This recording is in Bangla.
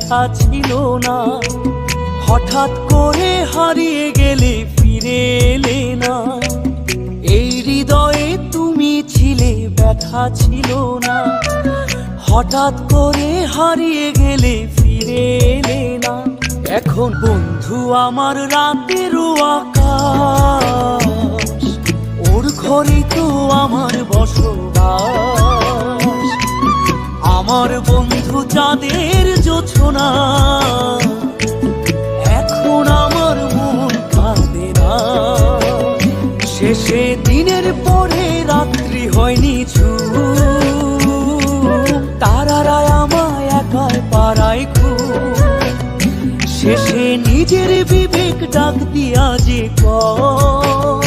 ব্যথা ছিল না। হঠাৎ করে হারিয়ে গেলে ফিরে এলে না, এই হৃদয়ে তুমি ছিলে ব্যথা ছিল না। হঠাৎ করে হারিয়ে গেলে ফিরে এলে না। এখন বন্ধু আমার রাতেরও আকাশ, ওর ঘরে তো আমার বসবাস। আমার বন্ধু চাঁদের জোছনা, এখন আমার মন কাঁদে না। শেষে দিনের পরে রাত্রি হয়নি ঝুম, তারারা আমায় একাই পাড়ায় ঘুম। শেষে নিজের বিবেক ডাক দিয়া যে কয়,